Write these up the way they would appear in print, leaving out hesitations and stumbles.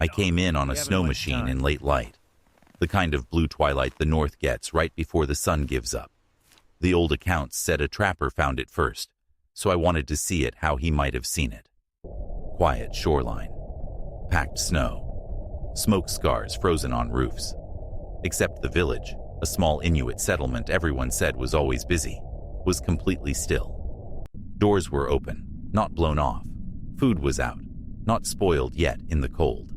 I came in on a snow machine in late light, the kind of blue twilight the north gets right before the sun gives up. The old accounts said a trapper found it first, so I wanted to see it how he might have seen it. Quiet shoreline, packed snow, smoke scars frozen on roofs. Except the village, a small Inuit settlement everyone said was always busy, was completely still. Doors were open, not blown off. Food was out, not spoiled yet in the cold.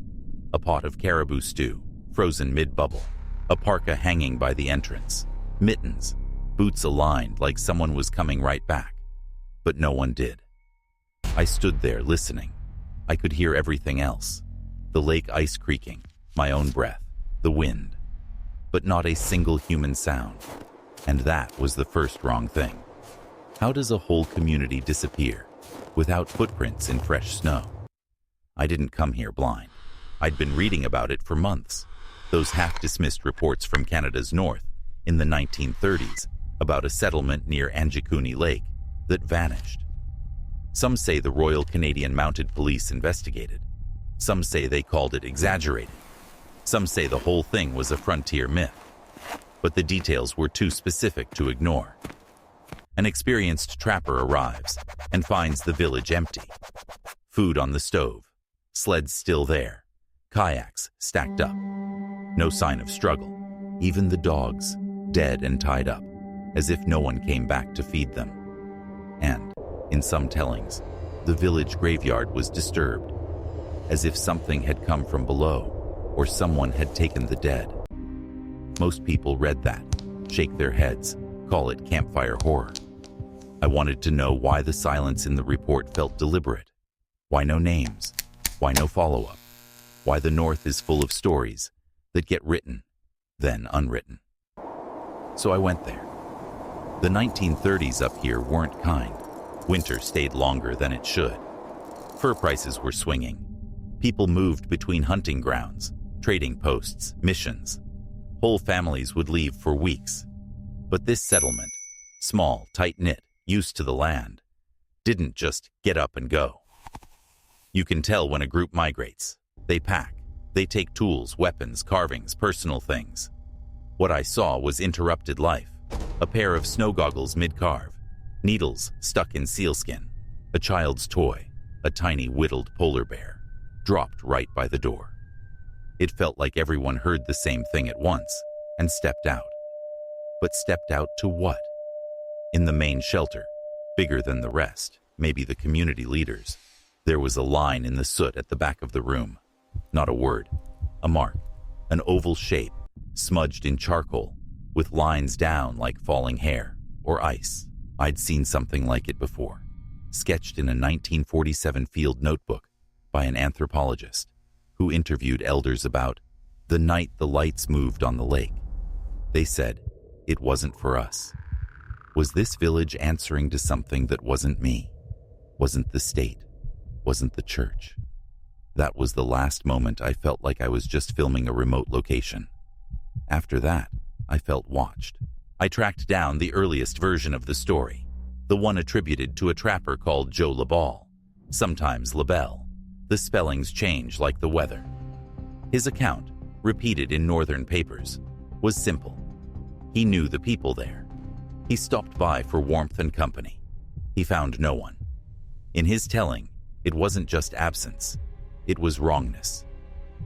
A pot of caribou stew, frozen mid-bubble. A parka hanging by the entrance. Mittens, boots aligned like someone was coming right back. But no one did. I stood there listening. I could hear everything else. The lake ice creaking, my own breath, the wind. But not a single human sound. And that was the first wrong thing. How does a whole community disappear without footprints in fresh snow? I didn't come here blind. I'd been reading about it for months. Those half-dismissed reports from Canada's north in the 1930s about a settlement near Anjikuni Lake that vanished. Some say the Royal Canadian Mounted Police investigated. Some say they called it exaggerated. Some say the whole thing was a frontier myth. But the details were too specific to ignore. An experienced trapper arrives and finds the village empty. Food on the stove, sleds still there, kayaks stacked up. No sign of struggle. Even the dogs, dead and tied up, as if no one came back to feed them. And, in some tellings, the village graveyard was disturbed, as if something had come from below, or someone had taken the dead. Most people read that, shake their heads, call it campfire horror. I wanted to know why the silence in the report felt deliberate. Why no names? Why no follow-up? Why the North is full of stories that get written, then unwritten. So I went there. The 1930s up here weren't kind. Winter stayed longer than it should. Fur prices were swinging. People moved between hunting grounds, trading posts, missions. Whole families would leave for weeks. But this settlement, small, tight-knit, used to the land, didn't just get up and go. You can tell when a group migrates. They pack. They take tools, weapons, carvings, personal things. What I saw was interrupted life. A pair of snow goggles mid-carve, needles stuck in sealskin, a child's toy, a tiny whittled polar bear, dropped right by the door. It felt like everyone heard the same thing at once and stepped out. But stepped out to what? In the main shelter, bigger than the rest, maybe the community leaders, there was a line in the soot at the back of the room. Not a word, a mark, an oval shape, smudged in charcoal, with lines down like falling hair or ice. I'd seen something like it before, sketched in a 1947 field notebook by an anthropologist who interviewed elders about the night the lights moved on the lake. They said, it wasn't for us. Was this village answering to something that wasn't me? Wasn't the state? Wasn't the church? That was the last moment I felt like I was just filming a remote location. After that, I felt watched. I tracked down the earliest version of the story, the one attributed to a trapper called Joe LaBelle, sometimes LaBelle. The spellings change like the weather. His account, repeated in northern papers, was simple. He knew the people there. He stopped by for warmth and company. He found no one. In his telling, it wasn't just absence. It was wrongness.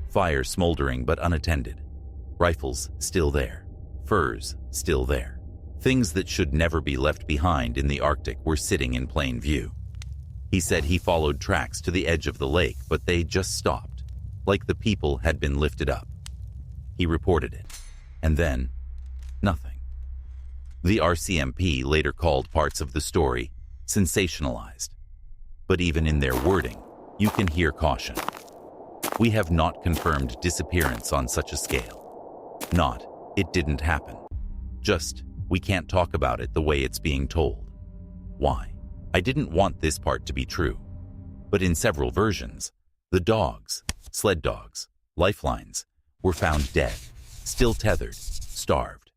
Fire smoldering but unattended. Rifles still there. Furs still there. Things that should never be left behind in the Arctic were sitting in plain view. He said he followed tracks to the edge of the lake, but they just stopped, like the people had been lifted up. He reported it. And then, nothing. The RCMP later called parts of the story sensationalized. But even in their wording, you can hear caution. We have not confirmed disappearance on such a scale. Not, it didn't happen. Just, we can't talk about it the way it's being told. Why? I didn't want this part to be true. But in several versions, the dogs, sled dogs, lifelines, were found dead, still tethered, starved.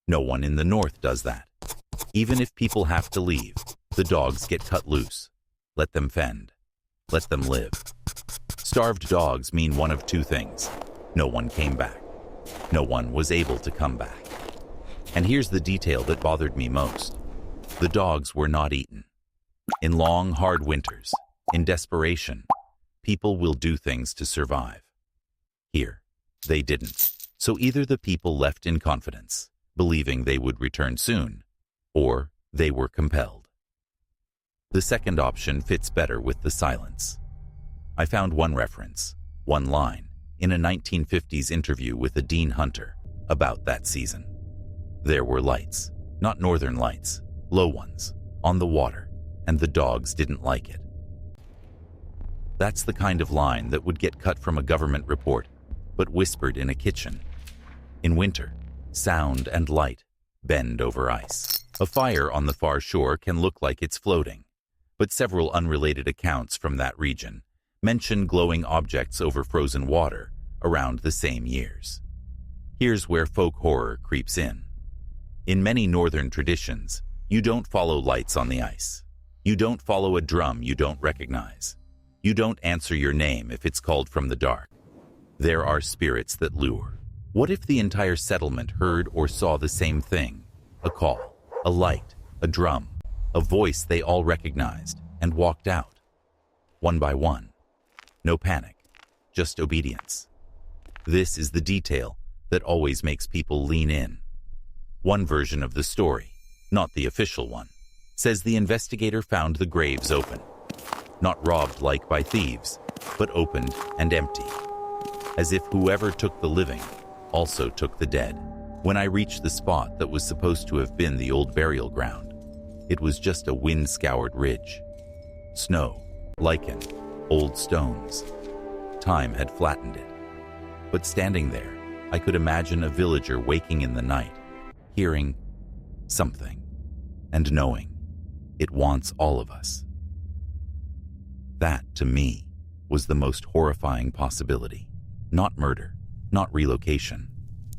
No one in the north does that. Even if people have to leave, the dogs get cut loose. Let them fend. Let them live. Starved dogs mean one of two things. No one came back. No one was able to come back. And here's the detail that bothered me most. The dogs were not eaten. In long, hard winters, in desperation, people will do things to survive. Here, they didn't. So either the people left in confidence, believing they would return soon, or they were compelled. The second option fits better with the silence. I found one reference, one line, in a 1950s interview with a Dean Hunter about that season. There were lights, not northern lights, low ones, on the water, and the dogs didn't like it. That's the kind of line that would get cut from a government report, but whispered in a kitchen. In winter, sound and light bend over ice. A fire on the far shore can look like it's floating, but several unrelated accounts from that region mention glowing objects over frozen water around the same years. Here's where folk horror creeps in. In many northern traditions, you don't follow lights on the ice. You don't follow a drum you don't recognize. You don't answer your name if it's called from the dark. There are spirits that lure. What if the entire settlement heard or saw the same thing? A call, a light, a drum, a voice they all recognized, and walked out. One by one. No panic, just obedience. This is the detail that always makes people lean in. One version of the story, not the official one, says the investigator found the graves open. Not robbed like by thieves, but opened and empty. As if whoever took the living also took the dead. When I reached the spot that was supposed to have been the old burial ground, it was just a wind-scoured ridge. Snow, lichen, old stones. Time had flattened it. But standing there, I could imagine a villager waking in the night, hearing something, and knowing it wants all of us. That, to me, was the most horrifying possibility. Not murder, not relocation,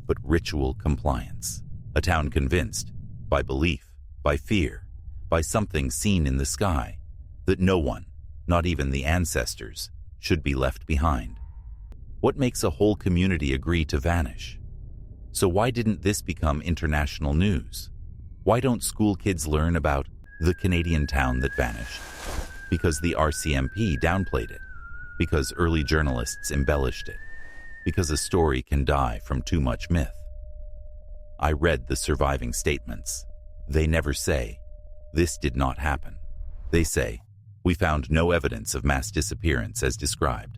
but ritual compliance. A town convinced, by belief, by fear, by something seen in the sky, that no one, not even the ancestors, should be left behind. What makes a whole community agree to vanish? So why didn't this become international news? Why don't school kids learn about the Canadian town that vanished? Because the RCMP downplayed it. Because early journalists embellished it. Because a story can die from too much myth. I read the surviving statements. They never say, "This did not happen." They say, "We found no evidence of mass disappearance as described."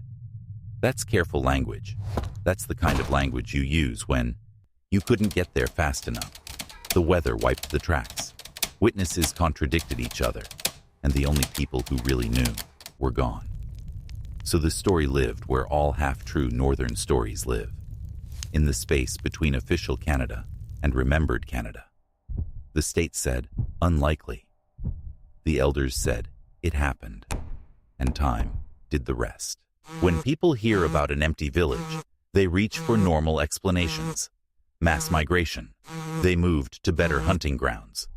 That's careful language. That's the kind of language you use when you couldn't get there fast enough. The weather wiped the tracks. Witnesses contradicted each other, and the only people who really knew were gone. So the story lived where all half-true northern stories live, in the space between official Canada and remembered Canada. The state said, "Unlikely." The elders said, "It happened," and time did the rest. When people hear about an empty village, they reach for normal explanations. Mass migration. They moved to better hunting grounds.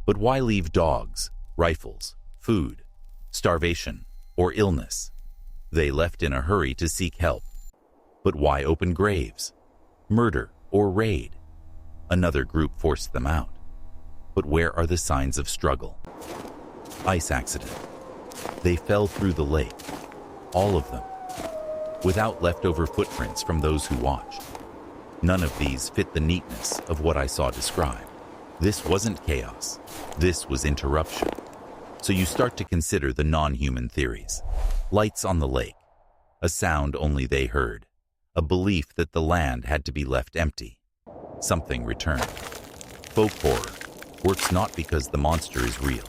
But why leave dogs, rifles, food, starvation, or illness? They left in a hurry to seek help. But why open graves? Murder or raid? Another group forced them out. But where are the signs of struggle? Ice accident. They fell through the lake. All of them. Without leftover footprints from those who watched. None of these fit the neatness of what I saw described. This wasn't chaos. This was interruption. So you start to consider the non-human theories. Lights on the lake. A sound only they heard. A belief that the land had to be left empty. Something returned. Folk horror works not because the monster is real,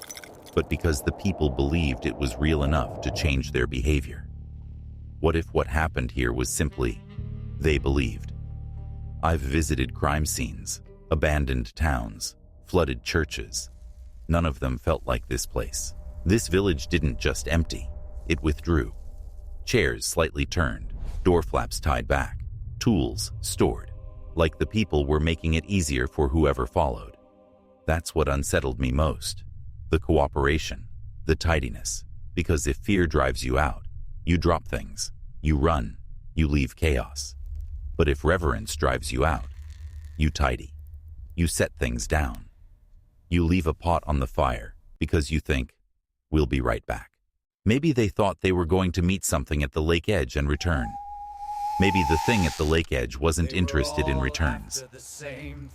but because the people believed it was real enough to change their behavior. What if what happened here was simply, they believed? I've visited crime scenes, abandoned towns, flooded churches. None of them felt like this place. This village didn't just empty, it withdrew. Chairs slightly turned, door flaps tied back, tools stored, like the people were making it easier for whoever followed. That's what unsettled me most. The cooperation, the tidiness, because if fear drives you out, you drop things. You run, you leave chaos. But if reverence drives you out, you tidy. You set things down. You leave a pot on the fire because you think, we'll be right back. Maybe they thought they were going to meet something at the lake edge and return. Maybe the thing at the lake edge wasn't interested in returns.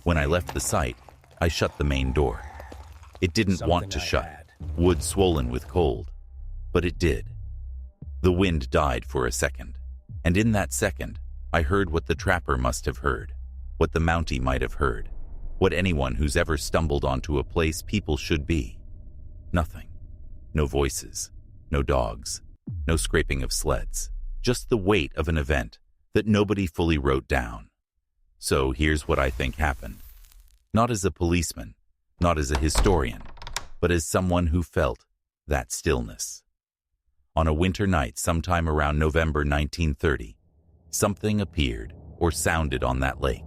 When I left the site, I shut the main door. It didn't want to shut, wood swollen with cold, but it did. The wind died for a second, and in that second, I heard what the trapper must have heard, what the Mountie might have heard, what anyone who's ever stumbled onto a place people should be. Nothing. No voices, no dogs, no scraping of sleds, just the weight of an event that nobody fully wrote down. So here's what I think happened. Not as a policeman, not as a historian, but as someone who felt that stillness. On a winter night sometime around November 1930, something appeared or sounded on that lake.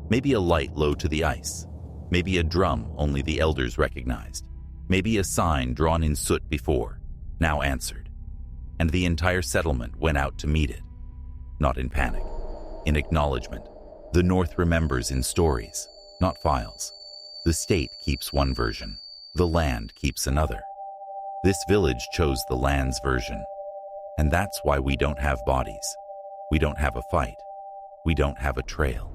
Maybe a light low to the ice. Maybe a drum only the elders recognized. Maybe a sign drawn in soot before, now answered. And the entire settlement went out to meet it. Not in panic, in acknowledgement. The North remembers in stories, not files. The state keeps one version. The land keeps another. This village chose the land's version. And that's why we don't have bodies. We don't have a fight. We don't have a trail.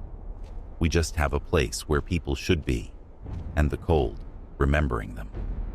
We just have a place where people should be, and the cold remembering them.